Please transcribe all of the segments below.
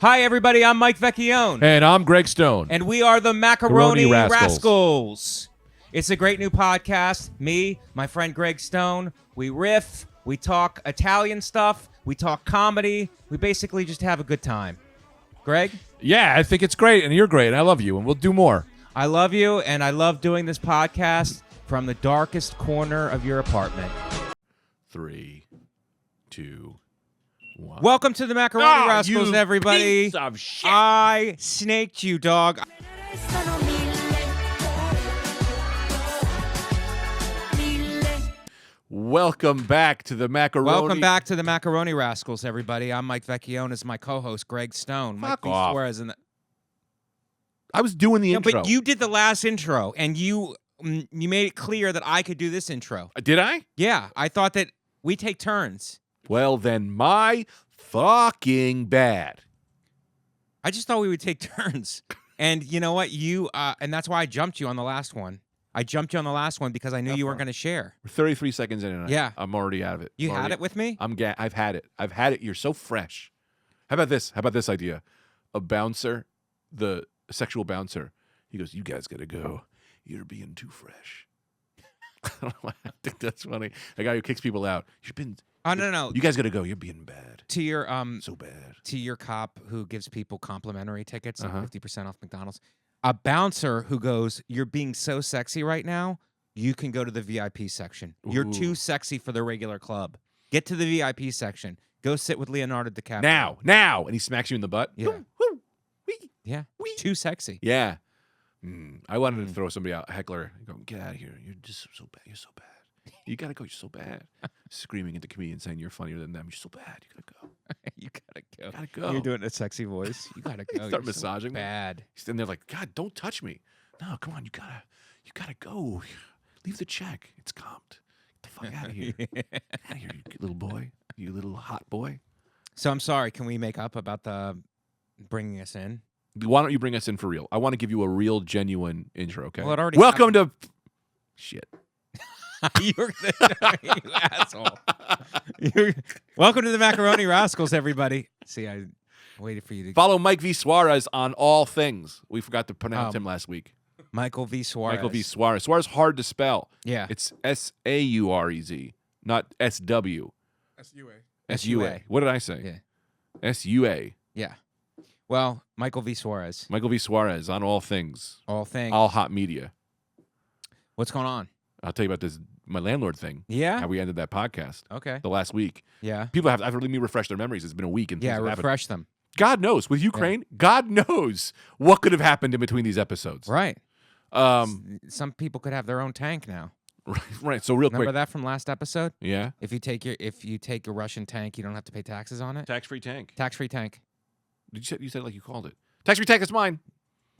Hi, everybody. I'm Mike Vecchione. And I'm Greg Stone. And we are the Macaroni Rascals. It's a great new podcast. Me, my friend Greg Stone. We riff. We talk Italian stuff. We talk comedy. We basically just have a good time. Greg? Yeah, I think it's great, and you're great, and I love you, and we'll do more. I love you, and I love doing this podcast from the darkest corner of your apartment. 3, 2, 1. Welcome to the Macaroni Rascals, everybody. Piece of shit. I snaked you, dog. Welcome back to the Macaroni. Welcome back to the Macaroni Rascals, everybody. I'm Mike Vecchione. As my co-host, Greg Stone. Fuck Mike off. Suarez in the... I was doing the intro. But you did the last intro, and you made it clear that I could do this intro. Did I? Yeah, I thought that we take turns. Well, then my fucking bad. I just thought we would take turns. And you know what? And that's why I jumped you on the last one. I jumped you on the last one because I knew you weren't going to share. We're 33 seconds in, and Yeah. I'm already out of it. You had it with me? I've had it. I've had it. You're so fresh. How about this? How about this idea? A bouncer, the sexual bouncer. He goes, "You guys got to go. You're being too fresh." I think that's funny. A guy who kicks people out. Oh, no. You guys got to go. You're being bad. To your So bad. To your cop who gives people complimentary tickets and 50% off McDonald's. A bouncer who goes, "You're being so sexy right now. You can go to the VIP section. You're too sexy for the regular club. Get to the VIP section. Go sit with Leonardo DiCaprio." Now. And he smacks you in the butt. Yeah. Woo, wee, Yeah. wee. Too sexy. Yeah. I wanted to throw somebody out, a heckler, and go, "Get out of here. You're just so bad. You're so bad. You got to go. You're so bad." Screaming at the comedian saying you're funnier than them. You're so bad. You got to go. You gotta go. You got to go. You're doing a sexy voice. You gotta go. Start You're massaging so them. bad. He's in there like, "God, don't touch me. No, come on. You gotta go. Leave the check. It's comped. Get the fuck out of here. Get out of here, you little boy. You little hot boy." So I'm sorry. Can we make up about the bringing us in? Why don't you bring us in for real? I want to give you a real, genuine intro, okay? Well, it already Welcome to... Shit. You asshole. Welcome to the Macaroni Rascals, everybody. See, I waited for you to... Follow Mike V. Suarez on all things. We forgot to pronounce him last week. Michael V. Suarez. Michael V. Suarez. Suarez hard to spell. Yeah. It's S-A-U-R-E-Z, not S-W. S-U-A. S-U-A. What did I say? Yeah. S-U-A. Yeah. Well, Michael V. Suarez. Michael V. Suarez on all things. All things. All hot media. What's going on? I'll tell you about this, my landlord thing. Yeah? How we ended that podcast. Okay. The last week. Yeah. People have to let me refresh their memories. It's been a week and things have happened. Refresh them. God knows. With Ukraine, God knows what could have happened in between these episodes. Right. Some people could have their own tank now. Right. So real Remember quick. that from last episode? Yeah. If you take a Russian tank, you don't have to pay taxes on it. Tax-free tank. Tax-free tank. You said it like you called it. Tax-free tank, that's mine.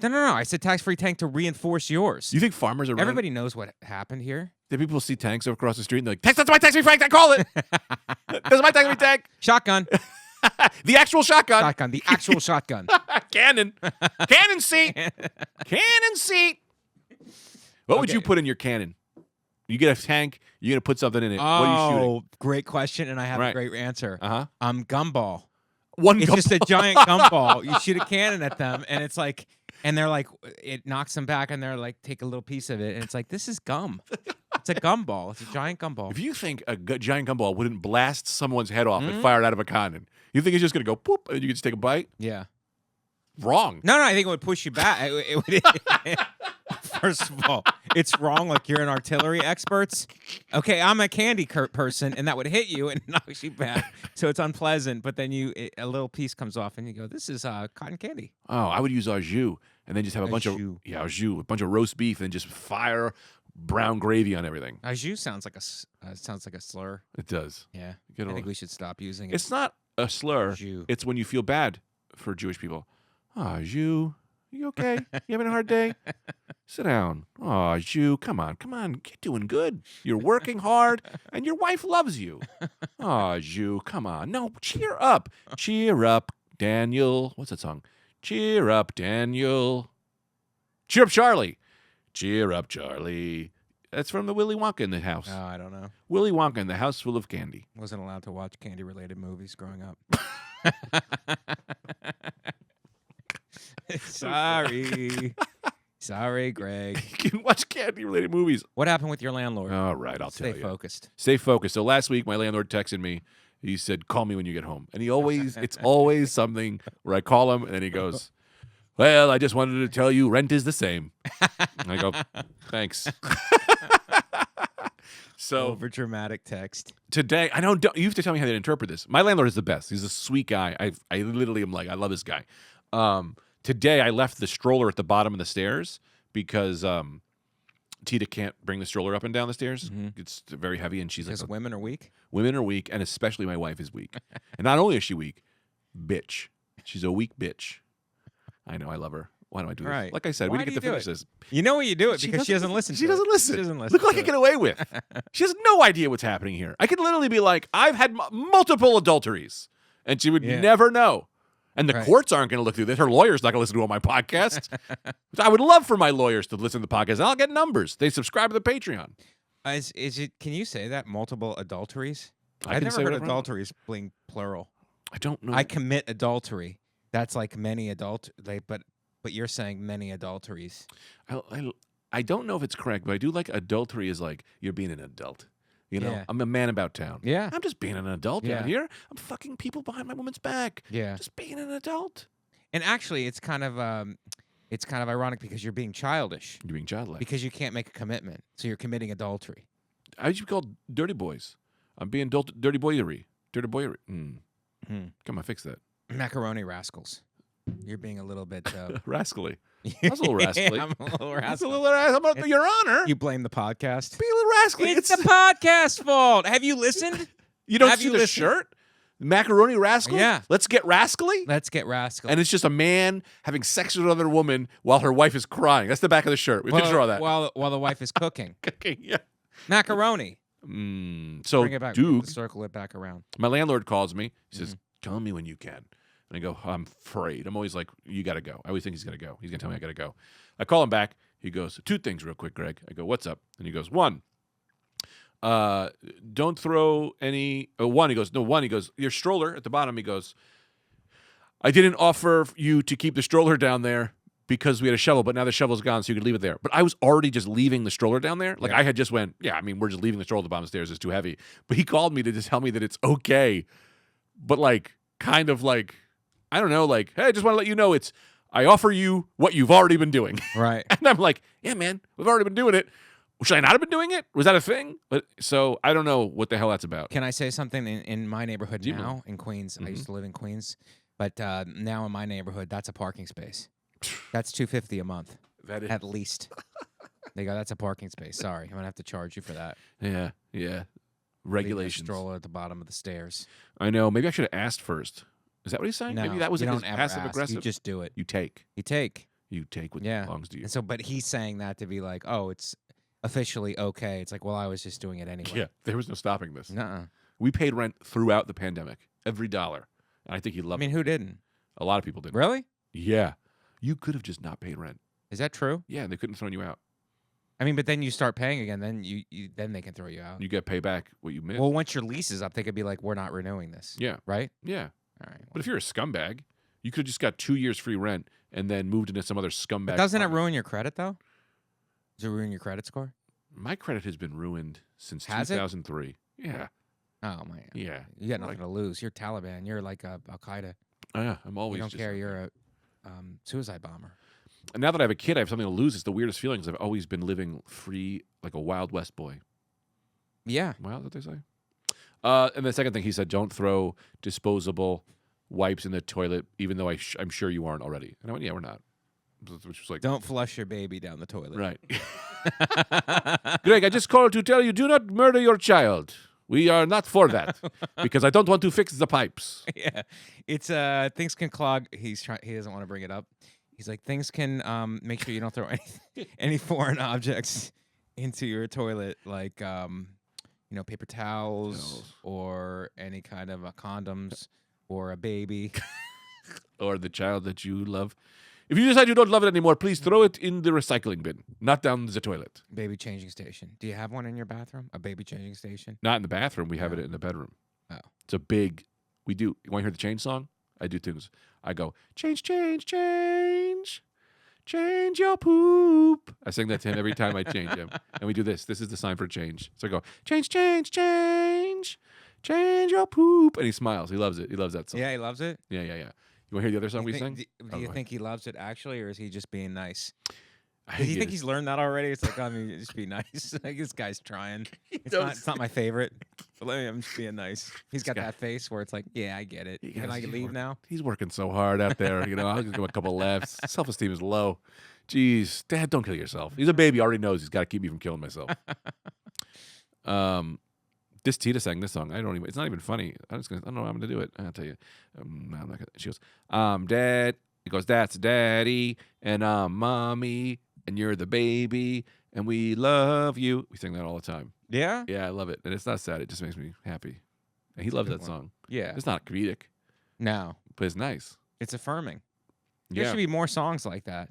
No. I said tax-free tank to reinforce yours. You think farmers are Everybody knows what happened here. Do people see tanks across the street and they're like, that's my tax-free tank, I call it. That's my tax-free tank. Shotgun. The actual shotgun. Shotgun. The actual shotgun. Cannon. Cannon seat. Cannon seat. What would you put in your cannon? You get a tank, you're going to put something in it. What are you shooting? Great question, and I have a great answer. Gumball. It's just a giant gumball. You shoot a cannon at them, and it's like, and they're like, it knocks them back, and they're like, take a little piece of it, and it's like, this is gum. It's a gumball. It's a giant gumball. If you think a giant gumball wouldn't blast someone's head off and fire it out of a cannon, you think it's just going to go poop and you can just take a bite? Yeah. Wrong. No, I think it would push you back. First of all, it's wrong. Like you're an artillery expert. Okay, I'm a candy person, and that would hit you and knock you back. So it's unpleasant. But then a little piece comes off, and you go, "This is cotton candy." Oh, I would use au jus and then just have a bunch of a bunch of roast beef and just fire brown gravy on everything. Au jus sounds like a slur. It does. Yeah, I think we should stop using it. It's not a slur. Jus. It's when you feel bad for Jewish people. Oh, you okay? You having a hard day? Sit down. Oh, you, come on. You're doing good. You're working hard, and your wife loves you. Oh, you, come on. No, cheer up. Cheer up, Daniel. What's that song? Cheer up, Daniel. Cheer up, Charlie. Cheer up, Charlie. That's from the Willy Wonka in the House. Oh, I don't know. Willy Wonka in the House Full of Candy. Wasn't allowed to watch candy-related movies growing up. Sorry. Sorry, Greg. You can watch candy-related movies. What happened with your landlord? All right, I'll tell you. Stay focused. Stay focused. So last week, my landlord texted me. He said, call me when you get home. And it's always something where I call him, and then he goes, well, I just wanted to tell you rent is the same. And I go, thanks. So over dramatic text. Today, you have to tell me how to interpret this. My landlord is the best. He's a sweet guy. I literally am like, I love this guy. Today, I left the stroller at the bottom of the stairs because Tita can't bring the stroller up and down the stairs. Mm-hmm. It's very heavy, and she's because women are weak? Women are weak, and especially my wife is weak. And not only is she weak, bitch. She's a weak bitch. I know, I love her. Why do I do this? Right. Like I said, we didn't get to finish this. You know what you do it because she doesn't listen. She doesn't listen. Look what I can get away with. She has no idea what's happening here. I could literally be like, I've had multiple adulteries, and she would never know. And the courts aren't going to look through this. Her lawyer's not going to listen to all my podcasts. I would love for my lawyers to listen to the podcast, and I'll get numbers. They subscribe to the Patreon. Is it? Can you say that multiple adulteries? I've never heard adulteries being plural. I don't know. I commit adultery. That's like many but you're saying many adulteries. I don't know if it's correct, but I do like adultery is like you're being an adult. You know, I'm a man about town. Yeah. I'm just being an adult out here. I'm fucking people behind my woman's back. Yeah. Just being an adult. And actually, it's kind of ironic because you're being childish. You're being childlike. Because you can't make a commitment. So you're committing adultery. I used to be called dirty boys. I'm being dirty boyery. Dirty boyery. Come on, fix that. Macaroni Rascals. You're being a little bit rascally. I was a little rascally. I'm a little rascally. Your Honor. You blame the podcast. Be a little rascally. It's the podcast fault. Have you listened? You don't see the shirt? Macaroni Rascals? Yeah. Let's get rascally? Let's get rascal. And it's just a man having sex with another woman while her wife is crying. That's the back of the shirt. We can draw that. While the wife is cooking. Cooking, yeah. Macaroni. So, bring it back. Duke, circle it back around. My landlord calls me. He says, call me when you can. And I go, I'm afraid. I'm always like, you got to go. I always think he's going to go. He's going to tell me I got to go. I call him back. He goes, 2 things real quick, Greg. I go, what's up? And he goes, 1, don't throw any. One, he goes, no, one. He goes, your stroller at the bottom. He goes, I didn't offer you to keep the stroller down there because we had a shovel, but now the shovel's gone, so you could leave it there. But I was already just leaving the stroller down there. Like I had just went, we're just leaving the stroller at the bottom of the stairs. It's too heavy. But he called me to just tell me that it's okay. But like, kind of like, I don't know, like, hey, I just want to let you know I offer you what you've already been doing. Right. And I'm like, yeah, man, we've already been doing it. Should I not have been doing it? Was that a thing? But so I don't know what the hell that's about. Can I say something in my neighborhood now in Queens? I used to live in Queens, but now in my neighborhood, that's a parking space. That's $250 a month. That is at least. They go, that's a parking space. Sorry, I'm gonna have to charge you for that. Yeah. Regulations. Stroller at the bottom of the stairs. I know. Maybe I should have asked first. Is that what he's saying? No, Maybe that was his passive aggressive. You just do it. You take what belongs to you. And so, but he's saying that to be like, oh, it's officially okay. It's like, well, I was just doing it anyway. Yeah, there was no stopping this. Nuh-uh. We paid rent throughout the pandemic, every dollar, and I think he loved it. I mean, who didn't? A lot of people didn't. Really? Yeah. You could have just not paid rent. Is that true? Yeah, and they couldn't have thrown you out. I mean, but then you start paying again, then then they can throw you out. You get payback what you missed. Well, once your lease is up, they could be like, we're not renewing this. Yeah. Right? Yeah. All right. But if you're a scumbag, you could have just got 2 years free rent and then moved into some other scumbag. But doesn't it ruin your credit, though? Does it ruin your credit score? My credit has been ruined since Has 2003. It? Yeah. Oh, my God. Yeah. You got nothing to lose. You're Taliban. You're like Al-Qaeda. Yeah, I'm always You don't just care. You're a suicide bomber. And now that I have a kid, I have something to lose. It's the weirdest feeling because I've always been living free like a Wild West boy. Yeah. Well, that's what they say. And the second thing he said, don't throw disposable wipes in the toilet, even though I'm sure you aren't already. And I went, yeah, we're not. Which was like, don't flush your baby down the toilet. Right. Greg, I just called to tell you, do not murder your child. We are not for that because I don't want to fix the pipes. Yeah. It's things can clog. He doesn't want to bring it up. He's like, things can make sure you don't throw any foreign objects into your toilet, like paper towels or any kind of condoms or a baby or the child that you love. If you decide you don't love it anymore, please throw it in the recycling bin, not down the toilet. Baby changing station. Do you have one in your bathroom? A baby changing station? Not in the bathroom. We have it in the bedroom. Oh, it's a big. We do. You want to hear the chain song? I do things. I go, change, change, change. Change your poop. I sing that to him every time I change him. And we do this. This is the sign for change. So I go, change, change, change. Change your poop. And he smiles. He loves it. He loves that song. Yeah, he loves it. Yeah. You want to hear the other song we sing? Do you think he loves it actually, or is he just being nice? I Do you get think it. he's learned that already? It's like, I mean, just be nice. Like, this guy's trying. It's not my favorite. But I'm just being nice. He's got that face where it's like, yeah, I get it. Can I leave now? He's working so hard out there. I'll just give him a couple laughs. Self-esteem is low. Jeez, Dad, don't kill yourself. He's a baby. Already knows he's got to keep me from killing myself. This Tita sang this song. It's not even funny. I don't know how I'm gonna do it. I'll tell you. No, I'm not gonna. She goes, Dad. He goes, that's Daddy, and Mommy, and you're the baby, and we love you. We sing that all the time. Yeah? Yeah, I love it. And it's not sad. It just makes me happy. And he loves that song. Yeah. It's not comedic, No. but it's nice. It's affirming. Yeah. There should be more songs like that.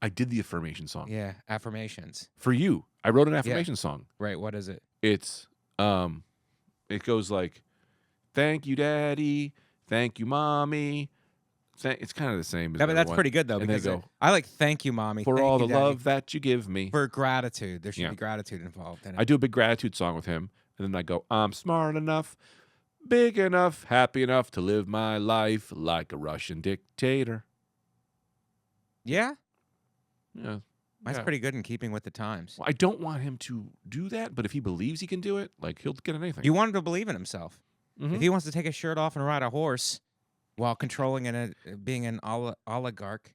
I did the affirmation song. Yeah. Affirmations. For you. I wrote an affirmation song. Right. What is it? It's it goes like, thank you, Daddy, thank you, Mommy. It's kind of the same as Yeah, but that's everyone. pretty good though, And because they go, I like thank you, Mommy, for thank all you, the Daddy. love that you give me. For gratitude. There should Yeah. be gratitude involved in it. I do a big gratitude song with him, and then I go, I'm smart enough, big enough, happy enough to live my life like a Russian dictator. Yeah? Yeah. That's pretty good in keeping with the times. Well, I don't want him to do that, but if he believes he can do it, like he'll get anything. You want him to believe in himself. Mhm. If he wants to take his shirt off and ride a horse while controlling and being an oligarch,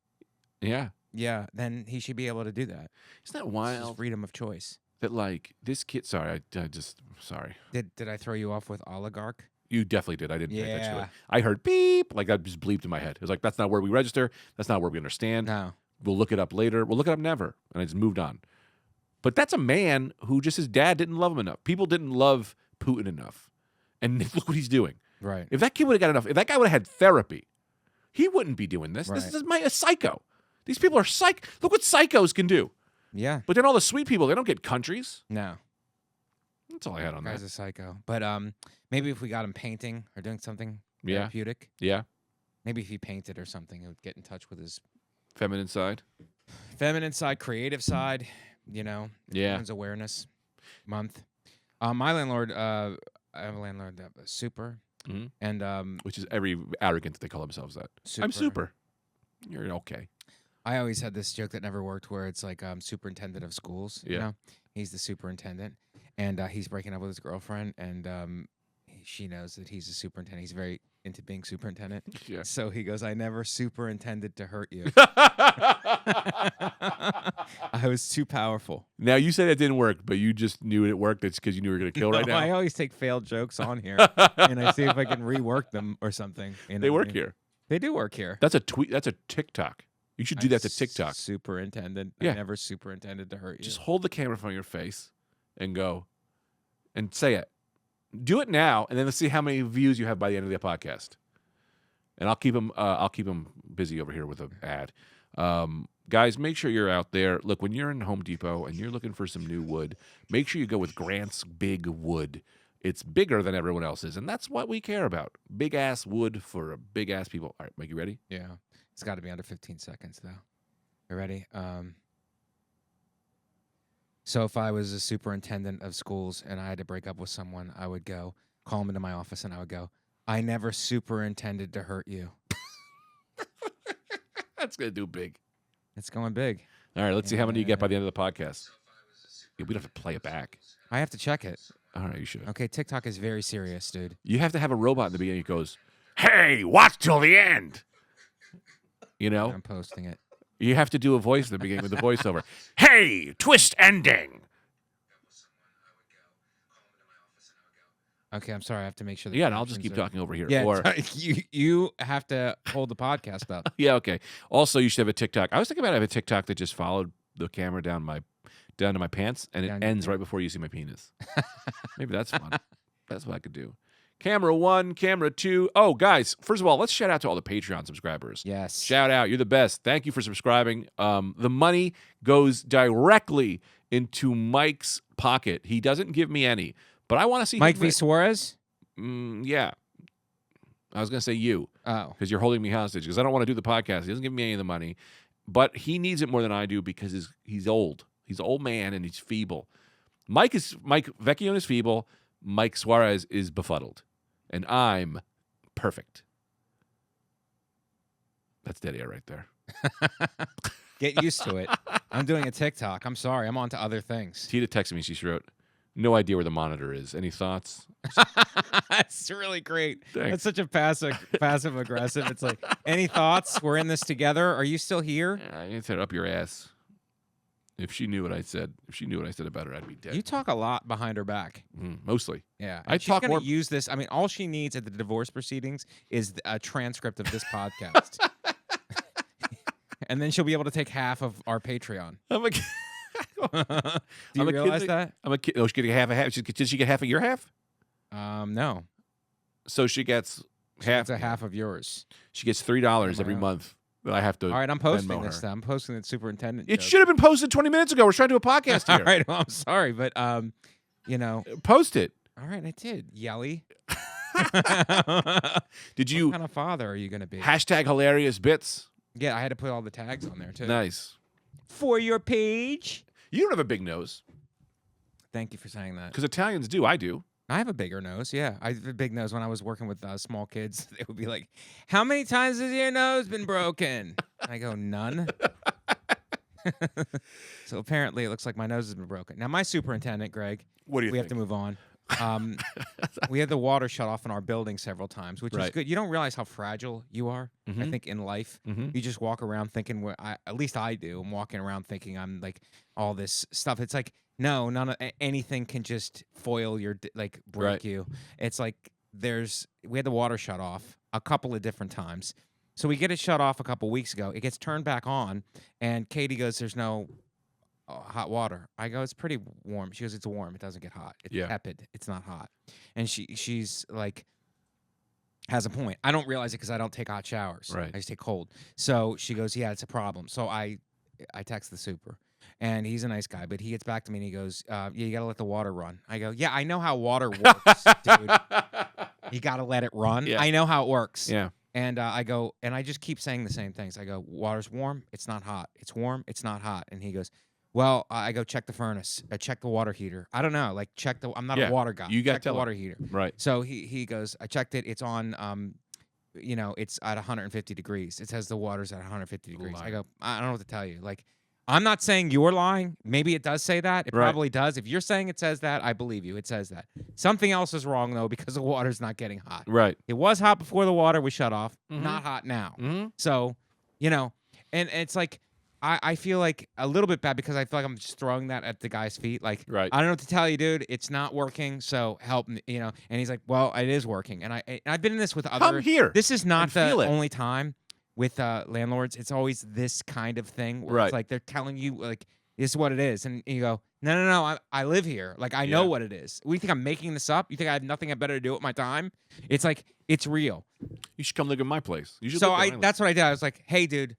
Yeah. yeah, then he should be able to do that. Isn't that It's wild just freedom of choice. that like this kid? Sorry, sorry. Did I throw you off with oligarch? You definitely did. I didn't pay attention to Yeah. it. I heard beep, like that just bleeped in my head. It was like, that's not where we register. That's not where we understand. No. We'll look it up later. We'll look it up never. And I just moved on. But that's a man who just his dad didn't love him enough. People didn't love Putin enough. And look what he's doing. Right. If that kid would have got enough, if that guy would have had therapy, he wouldn't be doing this. This is a psycho. These people are psych. Look what psychos can do. Yeah. But then all the sweet people, they don't get countries. No. That's all I had on Guy's that. a psycho. But maybe if we got him painting or doing something Yeah. therapeutic, Yeah. maybe if he painted or something, it would get in touch with his Feminine side. feminine side, creative side, Yeah. Women's Awareness Month. My landlord, I have a landlord that was super, Mhm. and Which is every arrogant that they call themselves that. I'm super. You're okay. I always had this joke that never worked, where it's like superintendent of schools. You Yeah. know, he's the superintendent, and he's breaking up with his girlfriend, and she knows that he's the superintendent. He's very into being superintendent. Yeah. So he goes, "I never superintended to hurt you. I was too powerful." Now, you said it didn't work, but you just knew it worked. It's because you knew you were going to kill right No, I now. always take failed jokes on here, and I see if I can rework them or something. You know They what I work mean? here. They do work here. That's a tweet. That's a TikTok. You should do that to I'm TikTok. Superintendent. Yeah. I never superintended to hurt you. Just hold the camera in front of your face and go and say it. Do it now, and then let's see how many views you have by the end of the podcast. And I'll keep them busy over here with an ad. Guys, make sure you're out there. Look, when you're in Home Depot and you're looking for some new wood, make sure you go with Grant's Big Wood. It's bigger than everyone else's, and that's what we care about. Big ass wood for big ass people. All right, Mike, you ready? Yeah. It's got to be under 15 seconds, though. You ready? So if I was a superintendent of schools and I had to break up with someone, I would go call them into my office and I would go, "I never superintended to hurt you." That's gonna do big. It's going big. All right, let's see how many you get by the end of the podcast. Yeah, we don't have to play it back. I have to check it. All right, you should. Okay, TikTok is very serious, dude. You have to have a robot in the beginning that goes, "Hey, watch till the end." You know, I'm posting it. you have to do a voice in the beginning with the voiceover. "Hey, twist ending." Okay, I'm sorry. I have to make sure. The Yeah, and I'll just captions keep are- talking over here. Yeah, Or you have to hold the podcast up. yeah, okay. Also, you should have a TikTok. I was thinking about having a TikTok that just followed the camera down to my pants, and Down it your ends right before you see my penis. Maybe that's fun. That's what I could do. Camera 1, camera 2. Oh, guys, first of all, let's shout out to all the Patreon subscribers. Yes. Shout out. You're the best. Thank you for subscribing. The money goes directly into Mike's pocket. He doesn't give me any, but I want to see Mike him V. Suarez? Yeah. I was going to say you. Oh. Because you're holding me hostage. Because I don't want to do the podcast. He doesn't give me any of the money. But he needs it more than I do because he's old. He's an old man and he's feeble. Mike Vecchione is feeble. Mike Suarez is befuddled. And I'm perfect. That's dead air right there. Get used to it. I'm doing a TikTok. I'm sorry. I'm on to other things. Tita texted me. She wrote, no idea where the monitor is. Any thoughts? That's really great. Thanks. That's such a passive aggressive. It's like, any thoughts? We're in this together. Are you still here? I need to set it up your ass. If she knew what I said, about her, I'd be dead. You talk a lot behind her back. Mostly. Yeah. I And she's talk gonna more. use this. I mean, all she needs at the divorce proceedings is a transcript of this podcast. And then she'll be able to take half of our Patreon. I'm a Do you realize that? I'm a kid. Oh, she's getting half. Did she get half of your half? No. So she gets half. It's a half of yours. She gets $3 every Wow. month that I have to. All right, I'm posting Venmo this. her. I'm posting the superintendent. It joke. should have been posted 20 minutes ago. We're trying to do a podcast here. All right, well, I'm sorry, but you know. Post it. All right, I did. Yelly. Did you What kind of father are you going to be? hashtag hilarious bits? Yeah, I had to put all the tags on there too. Nice. For your page. You don't have a big nose Thank you for saying that. because Italians do. I do. I have a bigger nose. Yeah, I have a big nose. When I was working with small kids, they would be like, "How many times has your nose been broken?" I go, "None." So apparently, it looks like my nose has been broken. Now, my superintendent, Greg, What do you we think? have to move on. We had the water shut off in our building several times, which is Right. good. You don't realize how fragile you are. I think in life, you just walk around thinking. At least I do. I'm walking around thinking I'm like all this stuff. It's like no, none of anything can just foil your break Right. you. It's like we had the water shut off a couple of different times. So we get it shut off a couple weeks ago. It gets turned back on, and Katie goes, "There's no hot water." I go, "It's pretty warm." She goes, "It's warm. It doesn't get hot. It's Yeah. tepid. It's not hot." And she's like, has a point. I don't realize it because I don't take hot showers. Right. I just take cold. So she goes, "Yeah, it's a problem." So I text the super, and he's a nice guy, but he gets back to me and he goes, "Yeah, you gotta let the water run." I go, "Yeah, I know how water works, dude. You gotta let it run. Yeah. I know how it works." Yeah. And I go, and I just keep saying the same things. I go, "Water's warm. It's not hot. It's warm. It's not hot." And he goes, "Well," I go, "Check the furnace. Check the water heater." I don't know. Like, check the. I'm not Yeah, a water guy. you gotta check the tell him. water heater. Right. So he goes, "I checked it. It's on. It's at 150 degrees. It says the water's at 150 degrees." I Liar. go, "I don't know what to tell you. Like, I'm not saying you're lying. Maybe it does say that. It Right. probably does. If you're saying it says that, I believe you. It says that. Something else is wrong though because the water's not getting hot. Right. It was hot before the water was shut off. Mhm. Not hot now. Mm-hmm. So, and it's like I feel like a little bit bad because I feel like I'm just throwing that at the guy's feet. Like, Right. I don't know what to tell you, dude. It's not working. So help me, And he's like, "Well, it is working." And I've been in this with other. Come here. This is not and the feel it. only time with landlords. It's always this kind of thing where Right. it's like they're telling you like this is what it is, and you go, "No. I live here. Like I know Yeah. what it is. We think I'm making this up? You think I have nothing better to do with my time?" It's like it's real. You should come live in my place. You should So live where live. that's what I did. I was like, "Hey, dude,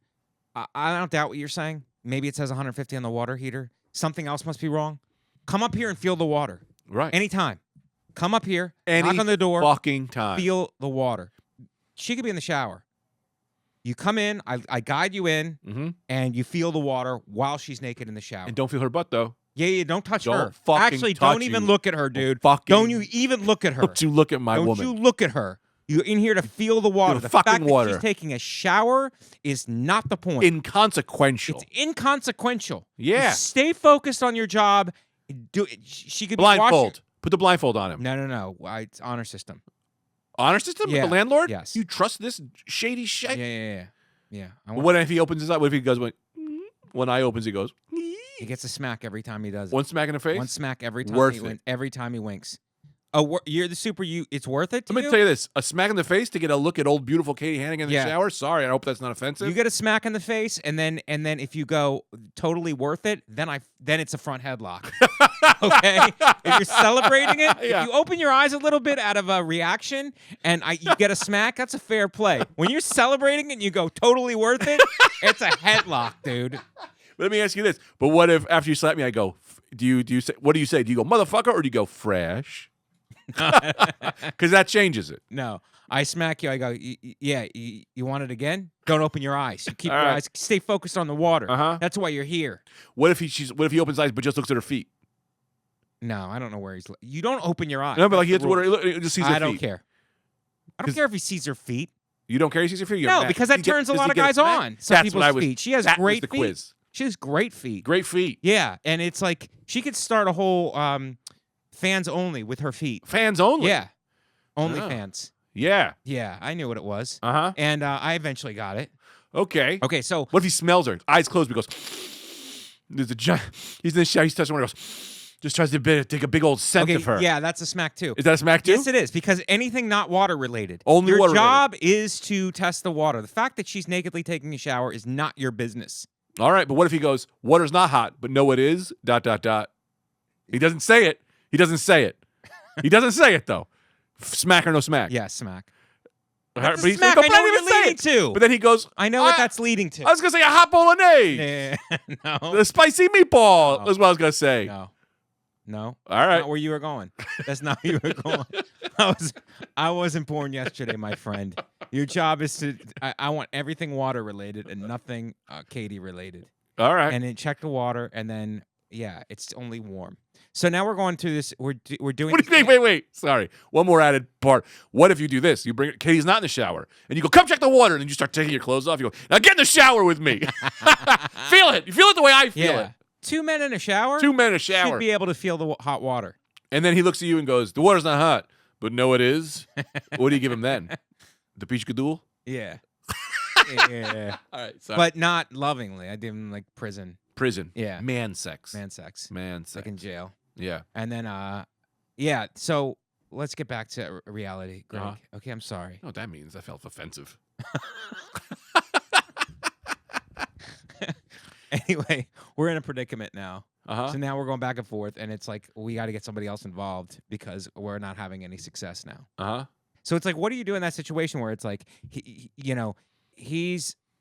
I don't doubt what you're saying. Maybe it says 150 on the water heater. Something else must be wrong. Come up here and feel the water right. anytime. Come up here, Any knock on the door, fucking time. feel the water. She could be in the shower. You come in, I guide you in, Mm-hmm. and you feel the water while she's naked in the shower. And don't feel her butt though. Yeah, don't touch Don't her. fucking Actually, touch don't even you. look at her, dude. Fucking Don't you even look at her. Don't you look at my Don't woman. you look at her. You're in here to feel the water. The The fucking fact that water. she's taking a shower is not the point. Inconsequential. It's inconsequential. Yeah. You stay focused on your job. She could be Blindfold. washing. Put the blindfold on him. No. It's honor system. Honor system Yeah. with the landlord? Yes. You trust this shady shit? Yeah. What if he opens his eye? What if he goes, when eye opens, he goes, He gets a smack every time he does it. one smack in the face? One smack every time. Worth it. Every time he winks. Oh, you're the super. It's worth it. To Let me tell you this: a smack in the face to get a look at old beautiful Katie Hannigan in the Yeah. shower. Sorry, I hope that's not offensive. You get a smack in the face, and then if you go totally worth it, then it's a front headlock. Okay, if you're celebrating it, Yeah. if you open your eyes a little bit out of a reaction, and you get a smack, that's a fair play. When you're celebrating and you go totally worth it, it's a headlock, dude. Let me ask you this: but what if after you slap me, I go, do you say what do you say? Do you go motherfucker or do you go fresh? Because that changes it. No, I smack you. I go, yeah, you want it again? Don't open your eyes. You keep All your right. eyes. Stay focused on the water. Uh-huh. That's why you're here. What if he opens his eyes but just looks at her feet? No, I don't know where he's. You don't open your eyes. No, but That's like he the has to water, rules. he just sees her feet. I don't care. I don't 'Cause- care if he sees her feet. You don't care he sees her feet? You're No, mad. because that turns a does lot he of get guys smack? on. Some That's people's what I was. feet. She has that was great the feet. quiz. She has great feet. Great feet. Yeah, and it's like she could start a whole fans only with her feet. Fans only. Yeah, only Oh. fans. Yeah. Yeah, I knew what it was, Uh-huh. and I eventually got it. Okay. Okay, so What if he smells her? Eyes closed, but goes, there's a giant, he's in the shower, he's touching her, goes, just tries to take a big old scent okay, of her. yeah, that's a smack too. Is that a smack too? Yes, it is, because anything not water related. Only your water job is to test the water. The fact that she's nakedly taking a shower is not your business. All right, but what if he goes, water's not hot, but no, it is, ... He doesn't say it. He doesn't say it. He doesn't say it, though. Smack or no smack? Yeah, smack. All right, That's but a he's smack. no, I but know didn't what even you're say leading it. to. But then he goes, I know what that's leading to. I was going to say a hot bolognese. Yeah, no. The spicy meatball No. is what I was going to say. No. No. All right. Not where you were going. That's not where you were going. I wasn't born yesterday, my friend. Your job is to I want everything water related and nothing Katie related. All right. And then check the water and then yeah, it's only warm. So now we're going to this we're doing What do you mean? Wait. Sorry. One more added part. What if you do this? You bring Katie's not in the shower, and you go, come check the water, and then you start taking your clothes off. You go, now get in the shower with me. Feel it. You feel it the way I feel Yeah. it. 2 men in a shower? 2 men in a should shower. be able to feel the hot water. And then he looks at you and goes, the water's not hot. But no, it is. What do you give him then? The peach gadool? Yeah. Yeah. All right. Sorry. But not lovingly. I give him like prison. Prison. Yeah. Man sex. Man sex. Man sex. Like in jail. Yeah. And then yeah, so let's get back to reality, Greg. Uh-huh. Okay, I'm sorry. You know what that means? That felt offensive. Anyway, we're in a predicament now. Uh-huh. So now we're going back and forth, and it's like we got to get somebody else involved because we're not having any success now. Uh-huh. So it's like, what do you do in that situation where it's like, you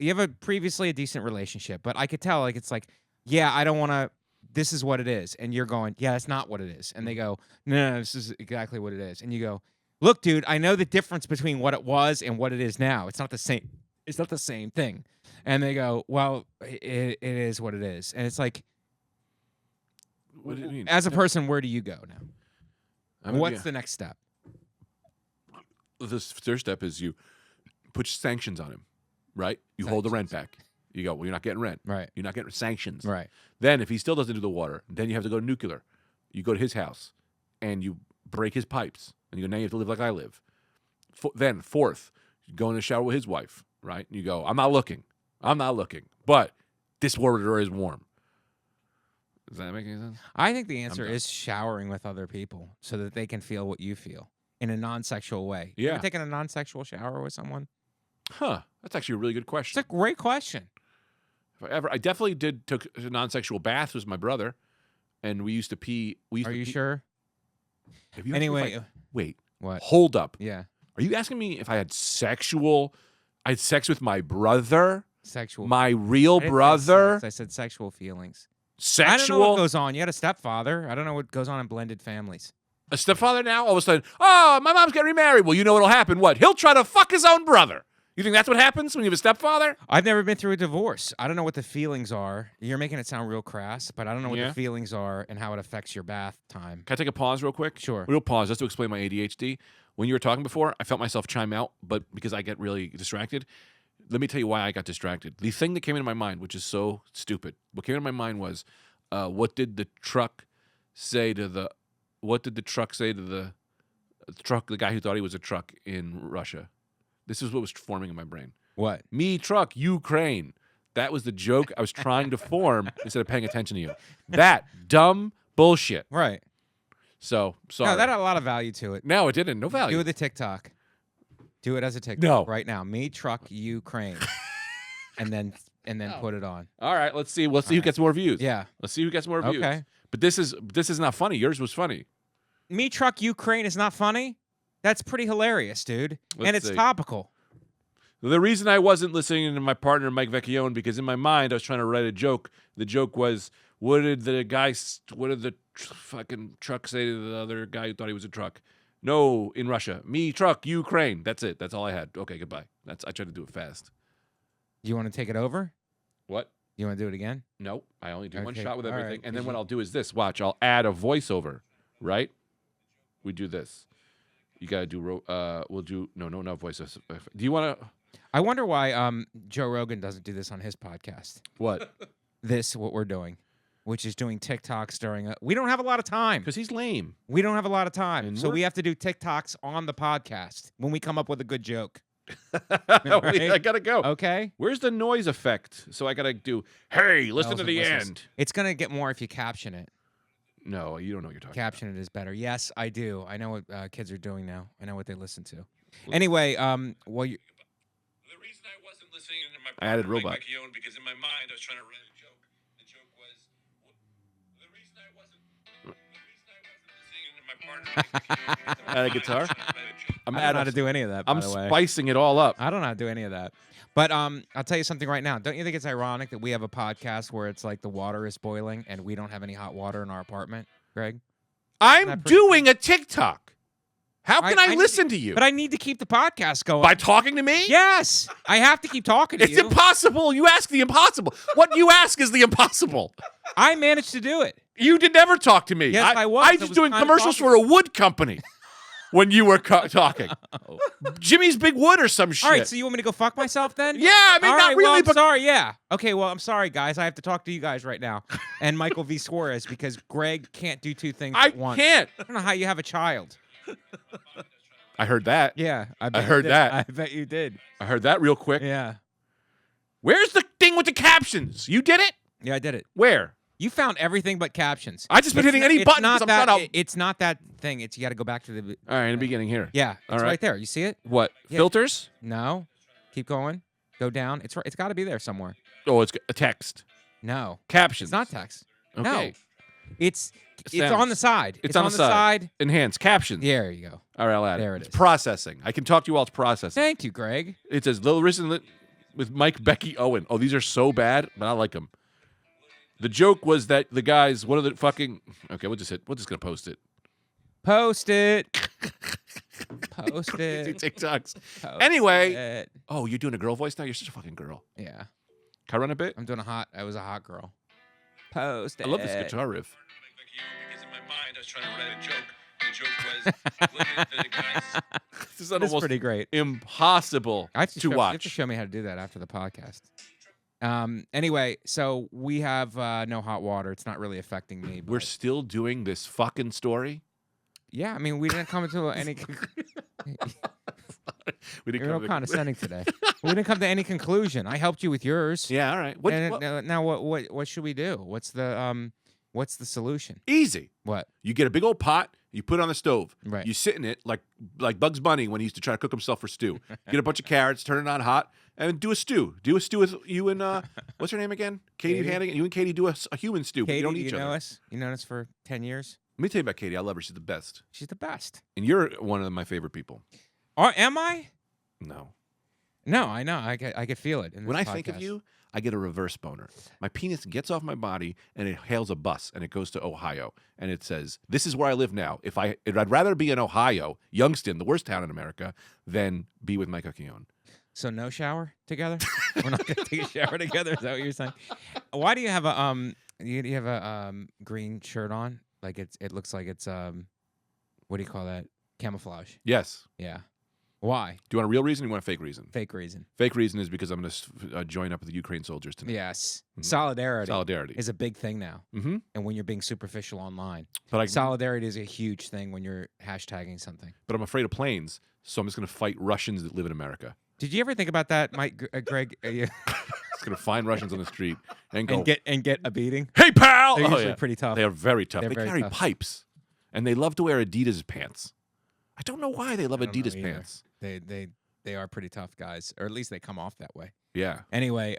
have a previously a decent relationship, but I could tell, like, it's like, yeah, I don't want to, this is what it is. And you're going, yeah, that's not what it is. And they go, no, this is exactly what it is. And you go, look, dude, I know the difference between what it was and what it is now. It's not the same. It's not the same thing. And they go, well, it is what it is. And it's like, What do you mean? as a person, where do you go now? I mean, What's yeah. the next step? The third step is you put sanctions on him, right? You hold the rent back. You go, well, you're not getting rent. Right. You're not getting sanctions. Right. Then if he still doesn't do the water, then you have to go to nuclear. You go to his house and you break his pipes. And you go, now you have to live like I live. Then fourth, you go in the shower with his wife, right? And you go, I'm not looking. But this water is warm. Does that make any sense? I think the answer done. is showering with other people so that they can feel what you feel in a non-sexual way. You Yeah. ever taken a non-sexual shower with someone? Huh. That's actually a really good question. It's a great question. I definitely took a non-sexual bath with my brother, and we used to pee. Are you sure? Have you Anyway, wait, what? hold up. Yeah, Are you asking me if I had sex with my brother, sexual. my real I didn't say brother? sex, I said sexual feelings. Sexual. I don't know what goes on. You had a stepfather. I don't know what goes on in blended families. A stepfather now? All of a sudden, oh, my mom's getting remarried. Well, you know what'll happen? What? He'll try to fuck his own brother. You think that's what happens when you have a stepfather? I've never been through a divorce. I don't know what the feelings are. You're making it sound real crass, but I don't know what Yeah. the feelings are and how it affects your bath time. Can I take a pause real quick? Sure. Real pause just to explain my ADHD. When you were talking before, I felt myself chime out, but because I get really distracted, let me tell you why I got distracted. The thing that came into my mind, which is so stupid, what came into my mind was, what did the truck say to the guy who thought he was a truck in Russia? This is what was forming in my brain. What? Me truck, Ukraine. That was the joke I was trying to form instead of paying attention to you. That dumb bullshit. Right. So, sorry. No, that had a lot of value to it. No, it didn't. No value. Do it the TikTok. Do it as a TikTok No. right now. Me truck Ukraine, and then put it on. All right, let's see. Let's see who gets more views. Yeah. Let's see who gets more views. Okay. But this is not funny. Yours was funny. Me truck Ukraine is not funny. That's pretty hilarious, dude. Let's and it's see. topical. The reason I wasn't listening to my partner Mike Vecchione because in my mind I was trying to write a joke. The joke was, what did the fucking truck say to the other guy who thought he was a truck? No, in Russia. Me, truck, Ukraine. That's it. That's all I had. Okay, goodbye. I tried to do it fast. You want to take it over? What? You want to do it again? Nope. I only do one Okay, shot with all everything. right, And then 'cause what you- I'll do is this. Watch. I'll add a voiceover, right? We do this. You got to do, we'll do, no voiceover. Do you want to? I wonder why Joe Rogan doesn't do this on his podcast. What? What we're doing, which is doing TikToks during we don't have a lot of time. Because he's lame. We don't have a lot of time. And So we're- we have to do TikToks on the podcast when we come up with a good joke. I got to go. Okay? Where's the noise effect? So I got to do, hey, listen Bells to and the whistles. end. It's going to get more if you caption it. No, you don't know what you're talking Caption it is better. Yes, I do. I know what kids are doing now. I know what they listen to. Anyway, well, you, The reason I wasn't listening to my I added partner, Mike robot. Vecchione, because in my mind I was trying to write a joke. The joke was the reason I wasn't listening to my partner, Mike Vecchione, because in my Add a mind, I guitar? was trying to write a joke. I'm I don't know how to do any of that, by I'm the way. spicing it all up. I don't know how to do any of that. But I'll tell you something right now. Don't you think it's ironic that we have a podcast where it's like the water is boiling and we don't have any hot water in our apartment, Greg? I'm that pretty doing a TikTok. How can I need listen to you? But I need to keep the podcast going. By talking to me? Yes, I have to keep talking to It's you. impossible. You ask the impossible. What you ask is the impossible. I managed to do it. You did never talk to me. Yes, I was. I I was was doing kinda commercials talking. for a wood company when you were talking. Jimmy's Big Wood or some shit. All right, so you want me to go fuck myself then? yeah, I mean, All not right, really, well, I'm but sorry. Yeah. Okay. Well, I'm sorry, guys. I have to talk to you guys right now, and Michael V. Suarez because Greg can't do two things I at once. can't. I don't know how you have a child. I heard that. Yeah, I bet you heard did. that. I bet you did. I heard that real quick. Yeah. Where's the thing with the captions? You did it? Yeah, I did it. Where? You found everything but captions. I just been It's hitting not- any it's button not 'cause I'm that. trying to- It's not that thing. It's you got to go back to the. All right, in the beginning here. Yeah, it's All right. right there. You see it? What? Yeah. Filters? No. Keep going. Go down. It's right. It's got to be there somewhere. Oh, it's a text. No, Captions. it's not text. Okay. No, it's Sounds. on the side. It's on the side. Enhance. Captions. There you go. All right, I'll add There it. it It's is. processing. I can talk to you while it's processing. Thank you, Greg. It says Little Risen with Mike, Becky, Owen. Oh, these are so bad, but I like them. The joke was that the guys, one of the fucking. Okay, we're just gonna post it. Post it. Post Do it. TikToks. Post Anyway. it. Oh, you're doing a girl voice now? You're such a fucking girl. Yeah, Can I run a bit? I'm doing a hot. I was a hot girl. Post it. I love this guitar riff. Mike Vecchione, because in my mind I was trying to write a joke. The joke was looking at the guys. This is That's almost pretty great. impossible I have to show, You have watch. to show me how to do that after the podcast. Anyway, so we have no hot water. It's not really affecting me. We're But still doing this fucking story. yeah, I mean, we didn't come to any. We didn't You're come real to- condescending today. We didn't come to any conclusion. I helped you with yours. Yeah, all right. What, And what- now what should we do? What's the solution? Easy. What? You get a big old pot. You put it on the stove. Right. You sit in it like Bugs Bunny when he used to try to cook himself for stew. Get a bunch of carrots, turn it on hot, and do a stew. Do a stew with you and what's her name again? Katie Katie. Hannigan. You and Katie do a human stew. But Katie, you don't do eat each you know other. us? You know us for 10 years. Let me tell you about Katie. I love her. She's the best. She's the best. And you're one of my favorite people. Am I? No. No, I know. I could feel it. In When this I think of podcast. you, I get a reverse boner. My penis gets off my body and it hails a bus and it goes to Ohio and it says, "This is where I live now. I'd rather be in Ohio, Youngstown, the worst town in America, than be with Mike Vecchione." So no shower together? We're not gonna take a shower together. Is that what you're saying? Why do you have a you have a green shirt on? Like it looks like it's what do you call that? Camouflage. Yes. Yeah. Why? Do you want a real reason or you want a fake reason? Fake reason. Fake reason is because I'm going to join up with the Ukraine soldiers tonight. Yes. Mhm. Solidarity Solidarity. is a big thing now. Mm-hmm. And when you're being superficial online, But solidarity is a huge thing when you're hashtagging something. but I'm afraid of planes, so I'm just going to fight Russians that live in America. Did you ever think about that, Mike, Greg? Just going to find Russians on the street and go, and get a beating? "Hey, pal!" They're Oh, usually yeah. pretty tough. They are very tough. They're They very carry tough. pipes, and they love to wear Adidas pants. I don't know why they love I don't know Adidas either. pants. They are pretty tough guys, or at least they come off that way. Yeah. Anyway,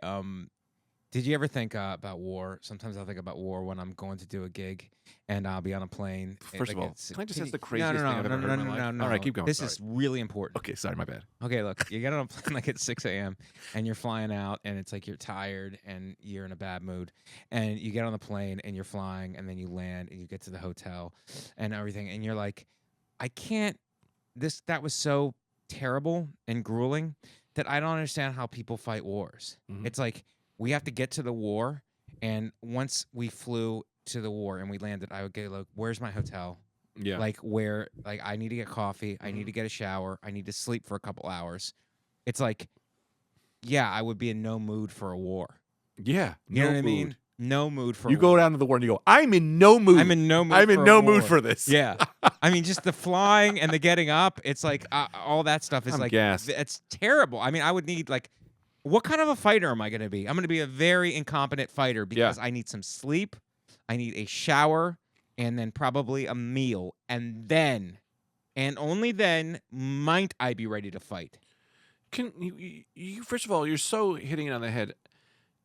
did you ever think about war? Sometimes I'll think about war when I'm going to do a gig and I'll be on a plane. First of all, can I just ask the craziest thing I've ever heard in my life? No, All right, keep going. This Sorry. is really important. Okay, sorry, my bad. Okay, look, you get on a plane like at 6 a.m. and you're flying out and it's like you're tired and you're in a bad mood. And you get on the plane and you're flying and then you land and you get to the hotel and everything. And you're like, I can't that was so terrible and grueling that I don't understand how people fight wars. Mhm. It's like we have to get to the war, and once we flew to the war and we landed, I would get like, where's my hotel? Yeah. Like I need to get coffee, I need to get a shower, I need to sleep for a couple hours. It's like, yeah, I would be in no mood for a war. Yeah. You know what I mood. mean? No mood for You a go war. down to the war and you go, I'm in no mood. I'm in no mood. I'm for in a no war. mood for this. Yeah, I mean, just the flying and the getting up. It's like all that stuff is I'm like gassed. it's terrible. I mean, I would need like, what kind of a fighter am I going to be? I'm going to be a very incompetent fighter because I need some sleep, I need a shower, and then probably a meal, and only then might I be ready to fight. Can you first of all, you're so hitting it on the head.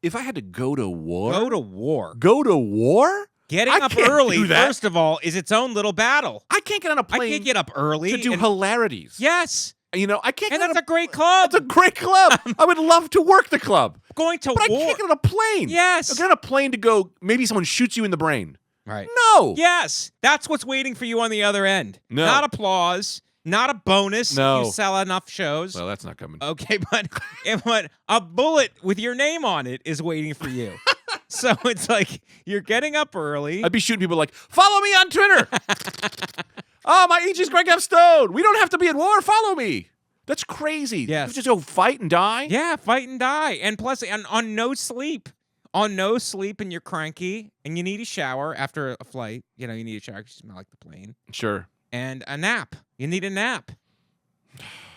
If I had to go to war, Go to war. Go to war? Getting I up can't early, do that. first of all, is its own little battle. I can't get on a I plane can't get up early to do and- hilarities. Yes, You know, I can't and get on that's a great club. That's a great club. I would love to work the club. Going to But war. I can't get on a plane. Yes. I get on a plane to go, maybe someone shoots you in the brain. Right. No. Yes, that's what's waiting for you on the other end. No. Not applause, not a bonus. No. If you sell enough shows. Well, that's not coming. Okay, but a bullet with your name on it is waiting for you. So it's like you're getting up early. I'd be shooting people like, follow me on Twitter. Oh, my age is Greg F. Stone. We don't have to be at war. Follow me. That's crazy. Yes. You just go fight and die? Yeah, fight and die. And plus, on no sleep. On no sleep, and you're cranky, and you need a shower after a flight. You know, you need a shower because you smell like the plane. Sure. And a nap. You need a nap.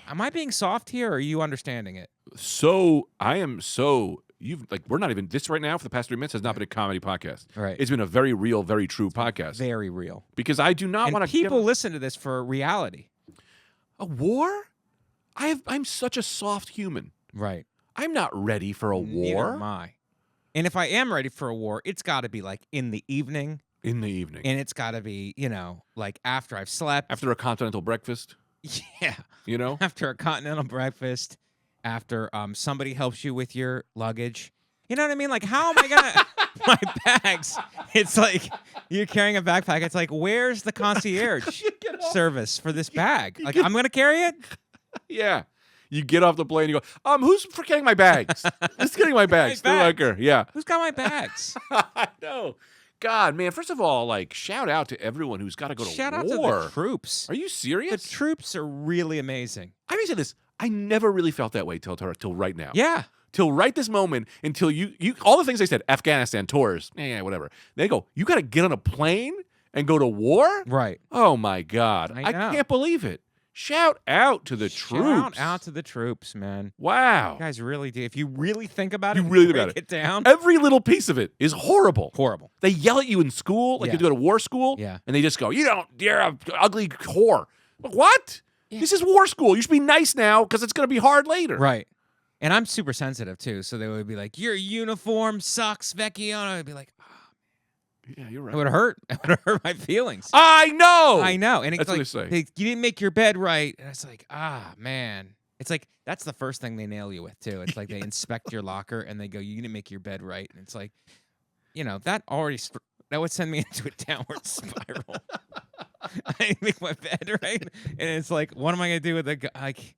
Am I being soft here, or are you understanding it? We're not even, this right now for the past 3 minutes has not been a comedy podcast. Right. It's been a very real, very true podcast. Very real. Because I do not And want to people listen to this for reality. a war? I'm such a soft human. Right. I'm not ready for a Neither war. am I. And if I am ready for a war, it's got to be like in the evening, In the evening. and it's got to be, like after I've slept. After a continental breakfast, Yeah. you know? After a continental breakfast, after somebody helps you with your luggage. You know what I mean? Like, how am I gonna my bags? It's like you're carrying a backpack. It's like, where's the concierge service for this bag? Like, I'm gonna carry it. Yeah. You get off the plane, you go, who's forgetting my bags? Who's getting my bags? My They're like bags. her. Yeah. Who's got my bags? I know. God, man, first of all, like, shout out to everyone who's got to go to Shout out war. to the troops. Are you The serious? troops are really amazing. I mean, say this. I never really felt that way till right now. Yeah. Till right this moment, until you all the things they said, Afghanistan, tours, whatever. They go, you got to get on a plane and go to war? Right. Oh, my God. I I know. can't believe it. Shout out to the troops. Shout out to the troops, man. Wow. You guys really do. If you really think about You it, really think break about it down. Every little piece of it is horrible. Horrible. They yell at you in school, like Yeah. you go to war school, Yeah. and they just go, you're an ugly whore. What? Yeah. This is war school. You should be nice now because it's going to be hard later. Right. And I'm super sensitive too, so they would be like, "Your uniform sucks, Vecchione." I'd be like, Yeah, you're it right. would hurt. It would hurt my feelings. I know. I know. And it's That's what like, they say. you didn't make your bed right. And it's like, man. It's like, that's the first thing they nail you with too. It's like they inspect your locker and they go, "You didn't make your bed right." And it's like, that already, that would send me into a downward spiral. I didn't make my bed right. And it's like, what am I going to do with the, like,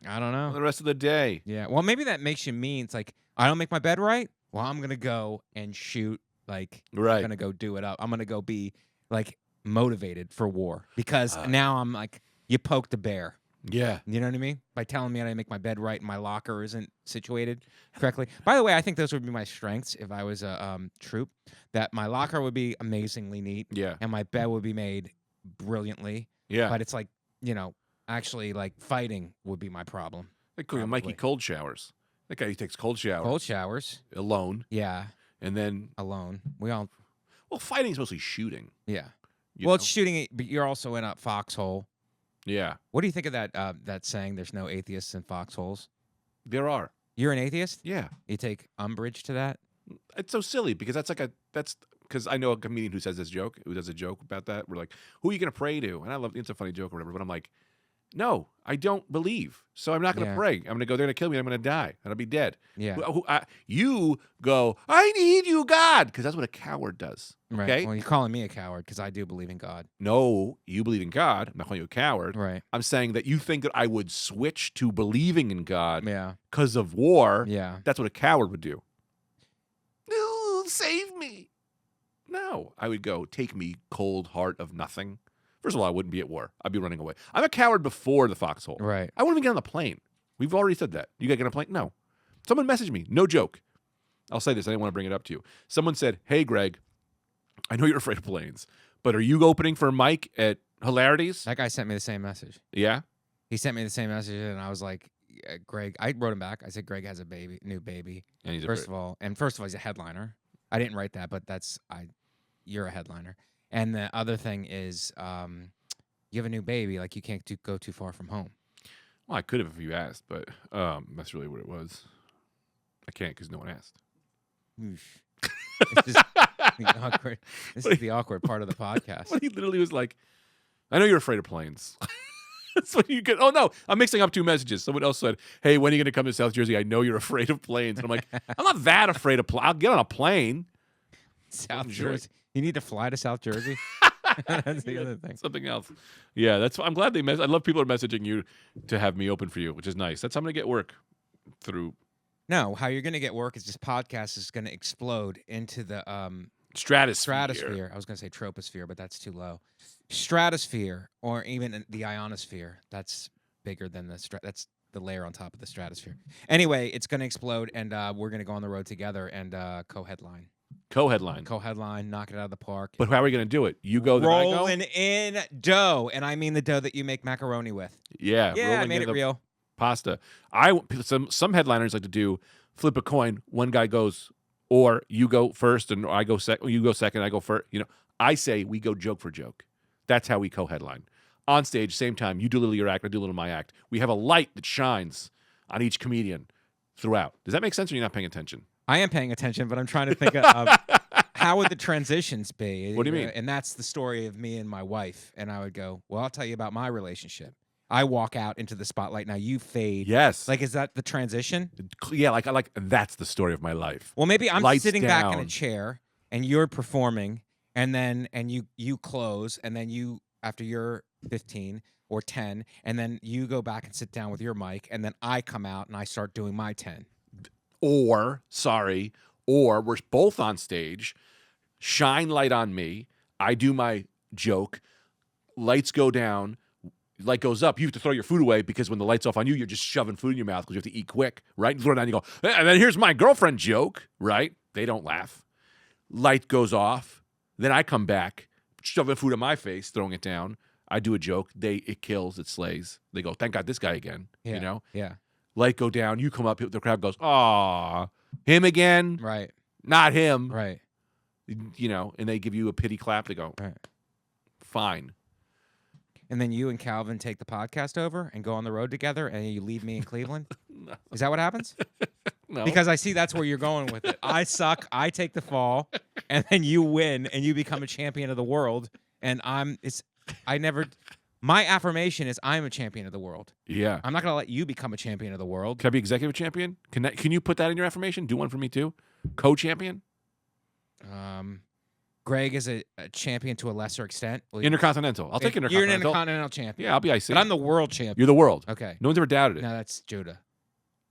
I don't know. The rest of the day. Yeah. Well, maybe that makes you mean. It's like, I don't make my bed right. Well, I'm going to go and shoot. Like, Right. I'm going to go do it up. I'm going to go be like motivated for war because now I'm like, you poked a bear. Yeah. You know what I mean? By telling me I didn't make my bed right and my locker isn't situated correctly. By the way, I think those would be my strengths if I was a troop. That my locker would be amazingly neat. Yeah. And my bed would be made brilliantly. Yeah. But it's like, actually like fighting would be my problem. They call him Mikey Probably. Cold Showers. That guy, he takes cold showers Cold showers. alone. Yeah. And then, Alone. We all, well, fighting is mostly shooting. yeah. you Well, know? it's shooting it, but you're also in a foxhole. Yeah. What do you think of that saying, there's no atheists in foxholes? There are. You're an atheist? Yeah. You take umbrage to that? It's so silly because that's because I know a comedian who does a joke about that. We're like, who are you going to pray to? And I love, it's a funny joke or whatever, but I'm like, No, I don't believe. So I'm not going to Yeah. pray. I'm going to go, they're going to kill me. I'm going to die. And I'll be dead. Yeah. You go, I need you, God. Because that's what a coward does. Right. Okay? Well, you're calling me a coward because I do believe in God. No, you believe in God. I'm not calling you a coward. Right. I'm saying that you think that I would switch to believing in God Yeah. because of war. Yeah. That's what a coward would do. No, save me. No, I would go, take me, cold heart of nothing. First of all, I wouldn't be at war. I'd be running away. I'm a coward before the foxhole. Right. I wouldn't even get on the plane. We've already said that. You got to get on a plane? No. Someone messaged me. No joke. I'll say this. I didn't want to bring it up to you. Someone said, hey, Greg, I know you're afraid of planes, but are you opening for Mike at Hilarities? That guy sent me the same message. Yeah? He sent me the same message, and I was like, Greg, I wrote him back. I said, Greg has a new baby. And he's First afraid. of all, he's a headliner. I didn't write that, but you're a headliner. And the other thing is, you have a new baby, like you can't go too far from home. Well, I could have if you asked, but that's really what it was. I can't because no one asked. Oof. It's just the awkward. This is the awkward part of the podcast. But he literally was like, I know you're afraid of planes. That's what you get. Oh, no. I'm mixing up two messages. Someone else said, hey, when are you going to come to South Jersey? I know you're afraid of planes. And I'm like, I'm not that afraid of planes. I'll get on a plane. South Sure. Jersey. You need to fly to South Jersey. That's the other thing. Something else. Yeah, I'm glad I love people are messaging you to have me open for you, which is nice. That's how I'm going to get work through No, how you're going to get work is this podcast is going to explode into the stratosphere. I was going to say troposphere, but that's too low. Stratosphere, or even the ionosphere. That's bigger than that's the layer on top of the stratosphere. Anyway, it's going to explode, and we're going to go on the road together and co-headline. Co-headline. Knock it out of the park. But how are we going to do it? You go, then I go? Rolling in dough, and I mean the dough that you make macaroni with. Yeah. Yeah, I rolling made in it the real. Pasta. Some headliners like to do flip a coin. One guy goes, or you go first, and I go second. You go second. I go first. I say we go joke for joke. That's how we co-headline. On stage, same time. You do a little of your act. I do a little of my act. We have a light that shines on each comedian throughout. Does that make sense, or you're not paying attention? I am paying attention, but I'm trying to think of how would the transitions be? What do you mean? And that's the story of me and my wife. And I would go, well, I'll tell you about my relationship. I walk out into the spotlight. Now you fade. Yes. Like, is that the transition? Yeah, like that's the story of my life. Well, maybe I'm Lights sitting back in a down. chair and you're performing, and you close, and then you, after you're 15 or 10, and then you go back and sit down with your mic, and then I come out and I start doing my 10. Or we're both on stage, shine light on me, I do my joke, lights go down, light goes up, you have to throw your food away because when the light's off on you, you're just shoving food in your mouth because you have to eat quick, right? You throw it down, you go, and then here's my girlfriend joke, right? They don't laugh. Light goes off, then I come back, shoving food in my face, throwing it down. I do a joke, it kills, it slays. They go, thank God this guy again, Yeah. Yeah. Light go down, you come up, the crowd goes, aw, him again? Right. Not him. Right. And they give you a pity clap. They go, Right. fine. And then you and Calvin take the podcast over and go on the road together, and you leave me in Cleveland? No. Is that what happens? No. Because I see that's where you're going with it. I suck, I take the fall, and then you win, and you become a champion of the world. And my affirmation is I'm a champion of the world. Yeah. I'm not going to let you become a champion of the world. Can I be executive champion? Can you put that in your affirmation? Do one for me too. Co-champion? Greg is a champion to a lesser extent. Will you- Intercontinental. I'll take You're intercontinental. an intercontinental champion. Yeah, I'll be IC. But I'm the world champion. You're the world. Okay. No one's ever doubted it. No, that's Judah.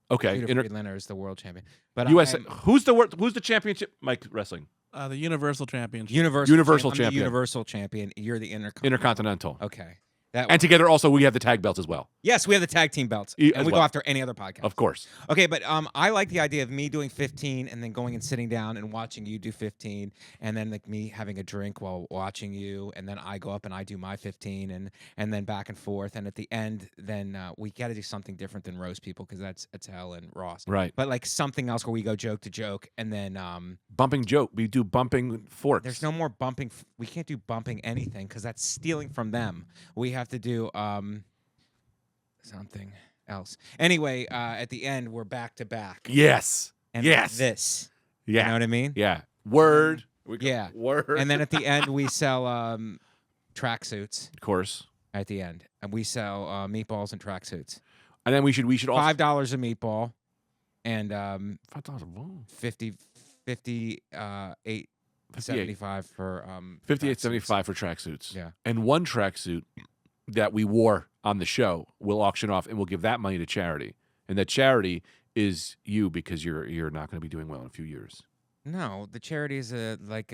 Okay. Judah Friedlander is the world champion. But USA. Who's the championship? Mike Wrestling. The Universal Championship. Universal champion. I'm the universal champion. You're the Intercontinental. Okay. And together also we have the tag belts as well. Yes, we have the tag team belts, As and we well. go after any other podcast. Of course. Okay, but I like the idea of me doing 15 and then going and sitting down and watching you do 15, and then like me having a drink while watching you, and then I go up and I do my 15, and then back and forth, and at the end, then we got to do something different than roast people because that's Attell and Ross. Right. But like something else where we go joke to joke, and then Bumping joke. We do bumping forks. there's no more bumping. We can't do bumping anything because that's stealing from them. We have to do something else. Anyway, at the end, we're back to back. Yes. And yes. this. Yeah. You know what I mean? Yeah. Word. Yeah. Word. And then at the end, we sell tracksuits. Of course. at the end, and we sell meatballs and tracksuits. And then we should also $5 a meatball, and $5 a ball. 58.75 for $58.75 for tracksuits. Yeah. And one tracksuit that we wore on the show we'll auction off, and we'll give that money to charity. And that charity is you, because you're not going to be doing well in a few years. No, the charity is like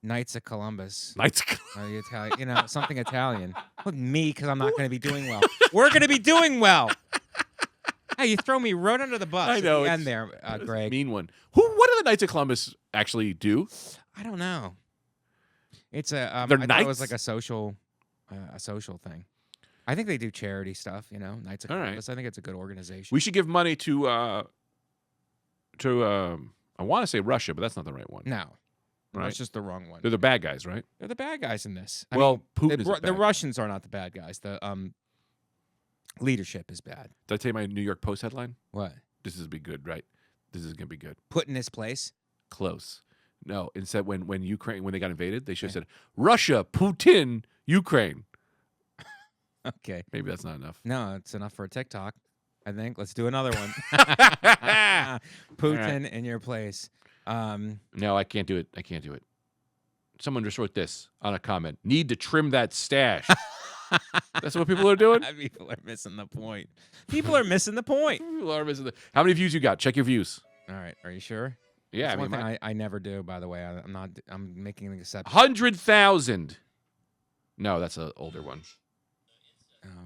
Knights of Columbus. Knights. Italian, something Italian. Well, me, because I'm not going to be doing well. We're going to be doing well. Hey, you throw me right under the bus. I know. At the end there, Greg. Mean one. What do the Knights of Columbus actually do? I don't know. It's a. They're I thought knights? it was like a social thing. I think they do charity stuff. Knights of All right. Columbus. I think it's a good organization. We should give money to I want to say Russia, but that's not the right one. No, Right. that's just the wrong one. They're the bad guys, right? They're the bad guys in this. Well, Putin the, is a the bad guy. Russians are not the bad guys. The leadership is bad. Did I tell you my New York Post headline? What? This is be good, right? This is gonna be good. Put in his place. Close. No, instead when they got invaded, they should have said Russia, Putin, Ukraine. Okay. Maybe that's not enough. No, it's enough for a TikTok. I think. Let's do another one. Putin in your place. No, I can't do it. I can't do it. Someone just wrote this on a comment. Need to trim that stash. That's what people are doing? People are missing the point. People are missing the point. People are missing How many views you got? Check your views. All right. Are you sure? Yeah, That's I mean, one thing I never do, by the way. I'm making an exception. 100,000. No, that's an older one.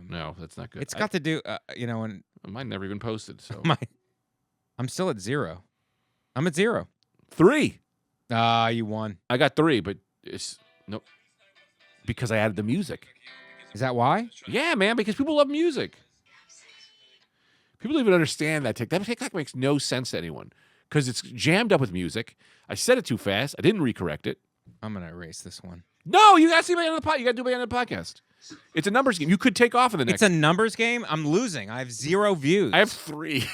No, that's not good. It's got to do, when Mine never even posted. So I'm still at 0. I'm at 0. 3. You won. I got 3, but it's nope. Because I added the music. Is that why? Yeah, man, because people love music. People don't even understand that TikTok. That TikTok makes no sense to anyone because it's jammed up with music. I said it too fast. I didn't recorrect it. I'm gonna erase this one. No, you got to see by the end of the podcast. You got to do by the end of the podcast. It's a numbers game. You could take off in the next. It's a numbers game. I'm losing. I have 0 views. I have 3.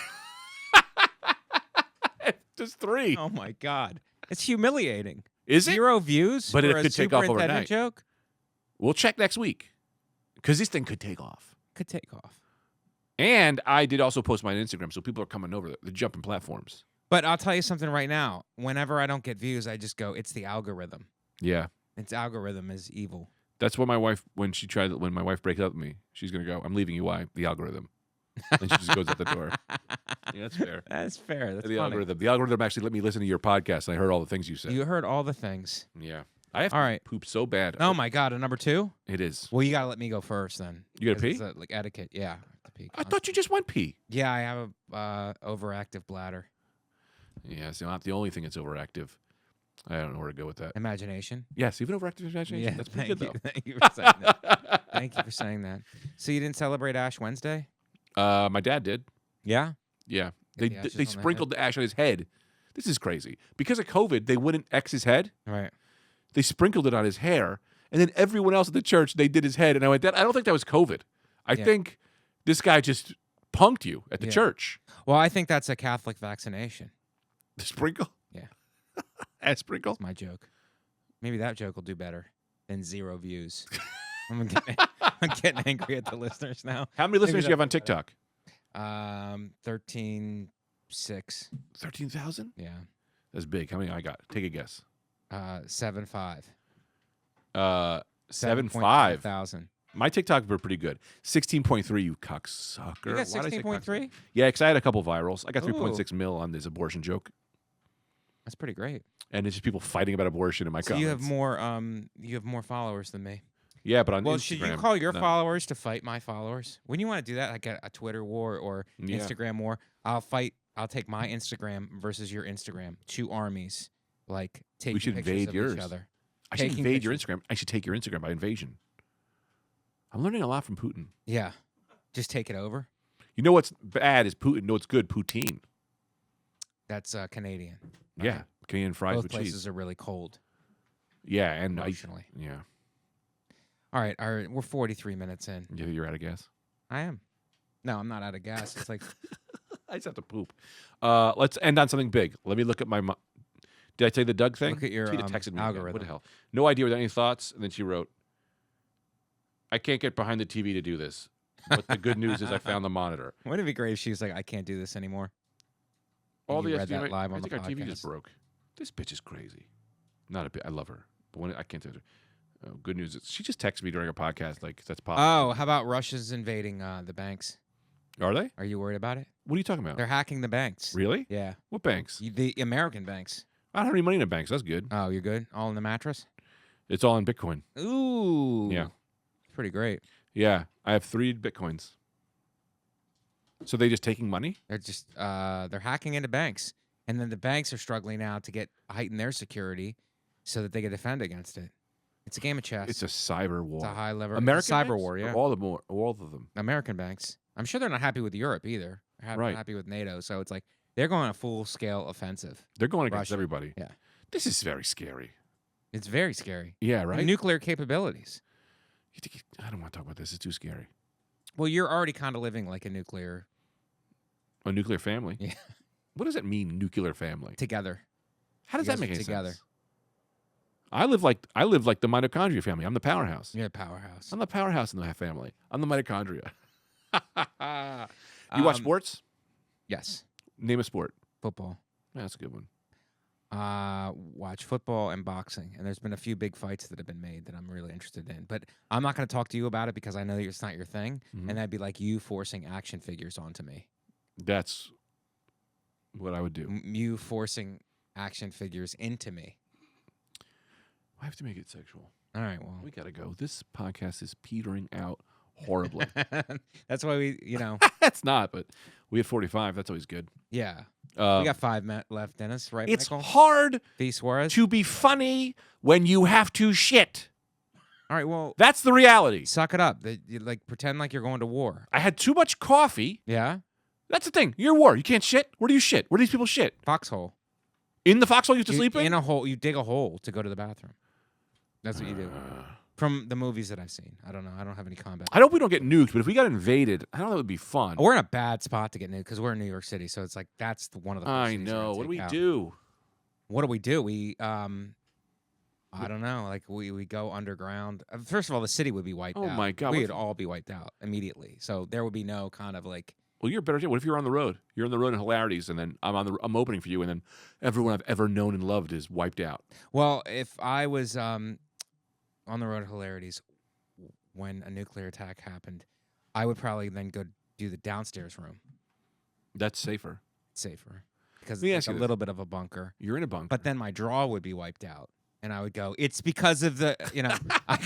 Just 3. Oh my god, it's humiliating. Is it? 0 views, But for it a could take off Superintended overnight. joke. We'll check next week because this thing could take off. Could take off. And I did also post mine on Instagram, so people are coming over. They're jumping platforms. But I'll tell you something right now. Whenever I don't get views, I just go, it's the algorithm. Yeah. Its algorithm is evil. That's what my wife, when my wife breaks up with me, she's going to go, I'm leaving you. Why? The algorithm. And she just goes out the door. Yeah, that's fair. That's fair. That's The funny. algorithm. The algorithm actually let me listen to your podcast, and I heard all the things you said. You heard all the things. Yeah. I have All to right. poop so bad. Oh my god, a number 2? It is. Well, you gotta let me go first then. You gotta 'Cause pee? it's, like etiquette. Yeah. I have to pee I thought you just went pee. Yeah, I have a overactive bladder. Yeah, it's not the only thing that's overactive. I don't know where to go with that. Imagination. Yes, even overactive imagination. Yeah, That's pretty good, Thank you for saying that. Thank you for saying that. So you didn't celebrate Ash Wednesday? though. My dad did. Yeah. Yeah. Get They the ashes they on the sprinkled the ash on his head. This is crazy. Because of COVID, they wouldn't X his head. Right. They sprinkled it on his hair. And then everyone else at the church, they did his head. And I went, I don't think that was COVID. I Yeah. think this guy just punked you at the Yeah. church. Well, I think that's a Catholic vaccination. The sprinkle? Yeah. Ash sprinkle? That's my joke. Maybe that joke will do better than 0 views. I'm getting angry at the listeners now. How many listeners do you have on that'll be TikTok? 13.6. 13,000? Yeah. That's big. How many I got? Take a guess. 7.5. 7.5. thousand. My TikTok were pretty good. 16.3, you cocksucker. You got Why did I say 16.3? cocksucker? Yeah, because I had a couple virals. I got Ooh. 3.6 mil on this abortion joke. That's pretty great. And it's just people fighting about abortion in my So comments. you have more followers than me. Yeah, but on Well, Instagram. should you call your no. followers to fight my followers? When you want to do that, like a Twitter war or Yeah. Instagram war, I'll take my Instagram versus your Instagram. 2 armies, like taking should pictures invade of yours. each other. I should taking invade your pictures. Instagram. I should take your Instagram by invasion. I'm learning a lot from Putin. Yeah, just take it over. You know what's bad is Putin. No, what's good? Poutine. That's Canadian. right? Yeah. Canadian fries Both with places cheese. are really cold Yeah, and emotionally. yeah. All right, we're 43 minutes in. You're out of gas. I am. No, I'm not out of gas. It's like I just have to poop. Let's end on something big. Let me look at my. Did I tell you the Doug thing? Look at your Tina texted me again. What algorithm. the hell? No idea with any thoughts. And then she wrote, I can't get behind the TV to do this. But the good news is I found the monitor. Wouldn't it be great if she was like, I can't do this anymore? All You the read that live I on the think our TV just podcast. broke. This bitch is crazy. Not a bit. I love her, but when I can't tell her. Oh, good news is she just texted me during a podcast. Like that's possible. Oh, how about Russia's invading the banks? Are they? Are you worried about it? What are you talking about? They're hacking the banks. Really? Yeah. What banks? The American banks. I don't have any money in the banks. That's good. Oh, you're good? All in the mattress? It's all in Bitcoin. Ooh. Yeah. Pretty great. Yeah, I have 3 Bitcoins. So they just taking money? They're just they're hacking into banks. And then the banks are struggling now to heighten their security so that they can defend against it. It's a game of chess. It's a cyber war. It's a high level American cyber banks? war, Or yeah. all of them. American banks. I'm sure they're not happy with Europe either. They're Right. happy with NATO. So it's like they're going on a full scale offensive. They're going against Russia. everybody. Yeah. This is very scary. It's very scary. Yeah, right? Nuclear capabilities. I don't want to talk about this. It's too scary. Well, you're already kind of living like a nuclear A nuclear family? Yeah. What does it mean, nuclear family? together. How does You that guys make are any together. sense? I live like the mitochondria family. I'm the powerhouse. You're a powerhouse. I'm the powerhouse in the family. I'm the mitochondria. You watch sports? Yes. Name a sport. Football. Yeah, that's a good one. Watch football and boxing, and there's been a few big fights that have been made that I'm really interested in. But I'm not going to talk to you about it because I know that it's not your thing, Mhm. and that'd be like you forcing action figures onto me. That's what I would do. You forcing action figures into me. I have to make it sexual. All right, well, We gotta go. This podcast is petering out horribly. that's why we, It's not, but we had 45. That's always good. yeah, we Um, got 5 left in us, right, it's Michael? hard V. Suarez. to be funny when you have to shit. All right, well, That's the reality. suck it up. You, pretend like you're going to war. I had too much coffee. Yeah, That's the thing. You're at war. You can't shit. Where do you shit? Where do these people shit? foxhole. In the foxhole you have to You- sleep in? a hole. You dig a hole to go to the bathroom. That's what you do. From the movies that I've seen. I don't know. I don't have any combat. I hope we don't get nuked, but if we got invaded, I know that would be fun. We're in a bad spot to get nuked because we're in New York City. So it's like that's one of the. First I cities we're gonna know. What do take we out. do? What do? We I don't know. Like we go underground. First of all, the city would be wiped Oh out. my God, we what would all be wiped out immediately. So there would be no kind of like. Well, you're better. What if you're on the road? You're on the road in hilarities, and then I'm opening for you, and then everyone I've ever known and loved is wiped out. Well, if I was on the road to hilarities when a nuclear attack happened, I would probably then go do the downstairs room. That's safer. It's safer because Let me it's ask like you a this. little bit of a bunker. You're in a bunker. But then my draw would be wiped out, and I would go. It's because of the, I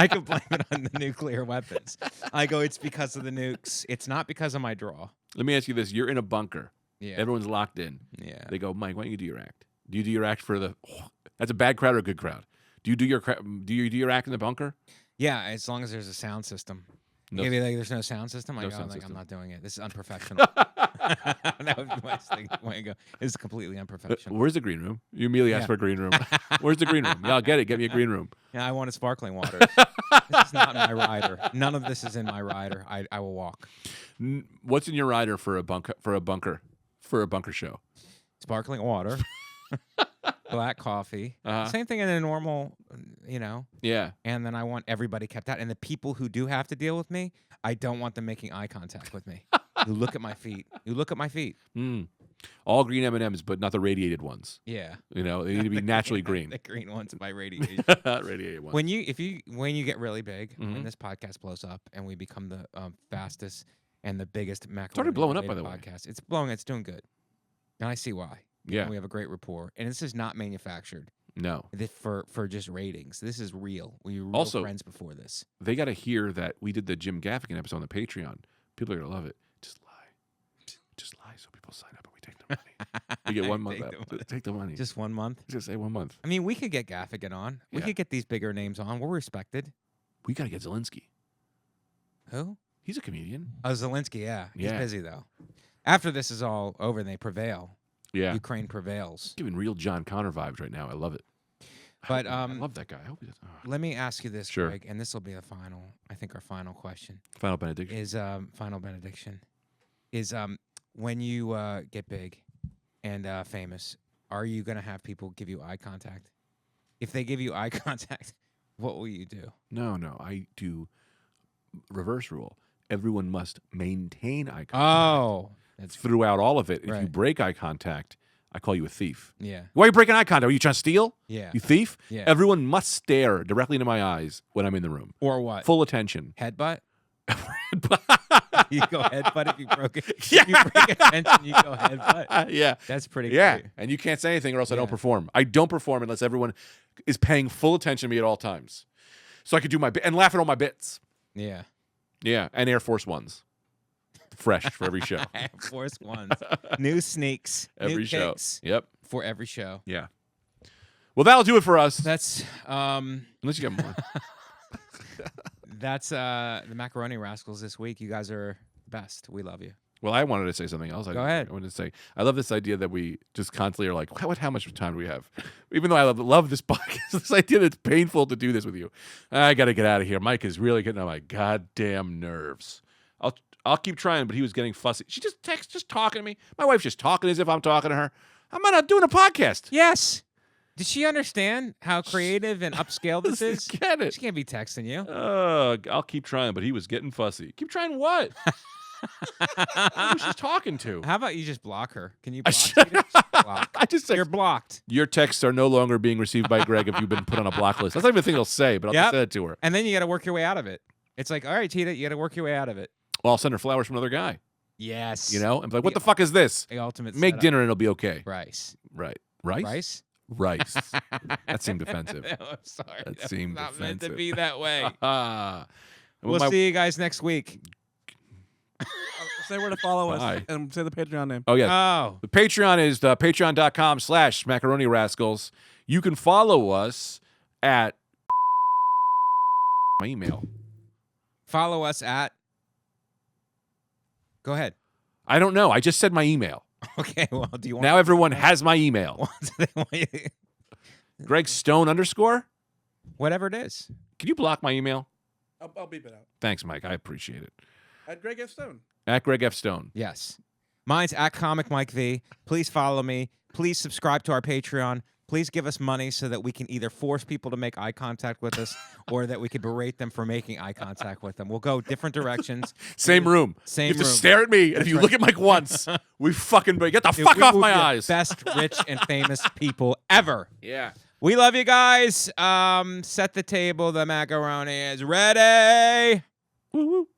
could blame it on the nuclear weapons. I go. It's because of the nukes. It's not because of my draw. Let me ask you this: you're in a bunker. Yeah. Everyone's locked in. Yeah. They go, Mike, why don't you do your act? Do you do your act for the? That's a bad crowd or a good crowd? Do you do your act in the bunker? Yeah. As long as there's a sound system. No. Maybe like there's no sound system. I No go, sound like, system. I'm not doing it. This is unprofessional. That would be my thing. When I go, this is completely unprofessional. Where's the green room? You immediately ask Yeah. for a green room. Where's the green room? Yeah, I'll get it. Get me a green room. Yeah, I want a sparkling water. This is not my rider. None of this is in my rider. I will walk. What's in your rider for a bunker show? Sparkling water, black coffee. Uh-huh. Same thing in a normal, Yeah. And then I want everybody kept out. And the people who do have to deal with me, I don't want them making eye contact with me. You look at my feet. All green M&Ms, but not the radiated ones. Yeah. They need to be naturally green. The green ones by radiation. Radiated ones. when you get really big, when Mhm. this podcast blows up and we become the fastest and the biggest macaroni Started blowing up, by the podcast, it's blowing. It's doing good, and I see why. Yeah. And we have a great rapport, and this is not manufactured. No. For just ratings. This is real. We were real Also- friends before this. They got to hear that we did the Jim Gaffigan episode on the Patreon. People are going to love it. Just lie. Just lie so people sign up and we take the money. We get 1 month Take out. the money. Take the money. Just 1 month. Just say 1 month. I mean, we could get Gaffigan on. We Yeah. could get these bigger names on. We're respected. We got to get Zelensky. Who? He's a comedian. Oh, Zelensky. Yeah, he's Yeah. busy though. After this is all over and they prevail, Yeah. Ukraine prevails. Giving real John Connor vibes right now. I love it. But, I love that guy. I hope he does. Oh. Let me ask you this, Sure. Greg, and this will be I think our final question Final benediction. is final benediction is when you get big and famous, are you gonna have people give you eye contact? If they give you eye contact, What will you do? No, I do reverse rule. Everyone must maintain eye contact. Oh, that's Throughout all of it. If you Right. break eye contact, I call you a thief. yeah, Why are you breaking eye contact? Are you trying to steal? yeah, You thief? yeah. Everyone must stare directly into my eyes when I'm in the room. Or what? Full attention. Headbutt. You go headbutt if you broke it. Yeah. If you break attention, you go headbutt. Yeah. That's pretty Yeah. great. And you can't say anything or else I don't Yeah. perform. I don't perform unless everyone is paying full attention to me at all times. So I could do my bit and laugh at all my bits. Yeah. Yeah. And Air Force Ones. Fresh for every show. Air Force Ones. New sneaks. Every new show. kicks Yep. for every show. Yeah. Well, that'll do it for us. That's Unless you got more. that's the Macaroni Rascals this week. You guys are best. We love you. Well, I wanted to say something else. Go ahead. I wanted to say, I love this idea that we just constantly are like, how much time do we have? Even though I love this podcast, this idea that it's painful to do this with you. I got to get out of here. Mike is really getting on my goddamn nerves. I'll keep trying, but he was getting fussy. She just talking to me. My wife's just talking as if I'm talking to her. I'm not doing a podcast. Yes. Did she understand how creative and upscale this is? Get it. She can't be texting you. I'll keep trying, but he was getting fussy. Keep trying what? Who's she talking to? How about you just block her? Can you block? Peter? Just block. I just say, You're blocked. your texts are no longer being received by Greg if you've been put on a block list. That's not even a thing they'll say, but I'll just Yep. say it to her. And then you got to work your way out of it. It's like, all right, Tita, you got to work your way out of it. Well, I'll send her flowers from another guy, Yes. you know? And be like, what the fuck is this? The ultimate Make setup. dinner and it'll be okay. Rice. Right. Rice? Rice? Rice. That seemed offensive. No, I'm sorry. That That seemed was not meant to offensive. be that way. Ah. We'll see you guys next week. Say where to follow Bye. us and say the Patreon name. Oh, yeah. Oh. The Patreon is patreon.com/Macaroni Rascals. You can follow us at my email. Follow us at. Go ahead. I don't know. I just said my email. Okay. Well, do you want Now everyone has my email. Greg Stone _ whatever it is? Can you block my email? I'll beep it out. Thanks, Mike. I appreciate it. At Greg F. Stone. At Greg F. Stone. Yes. Mine's at Comic Mike V. Please follow me. Please subscribe to our Patreon. Please give us money so that we can either force people to make eye contact with us or that we can berate them for making eye contact with them. We'll go different directions. Same room. Same You have to room. stare at me, and if you look at Mike once, we fucking get the fuck We off will my be the eyes. Best rich and famous people ever. Yeah. We love you guys. Set the table. The macaroni is ready. Woo woo.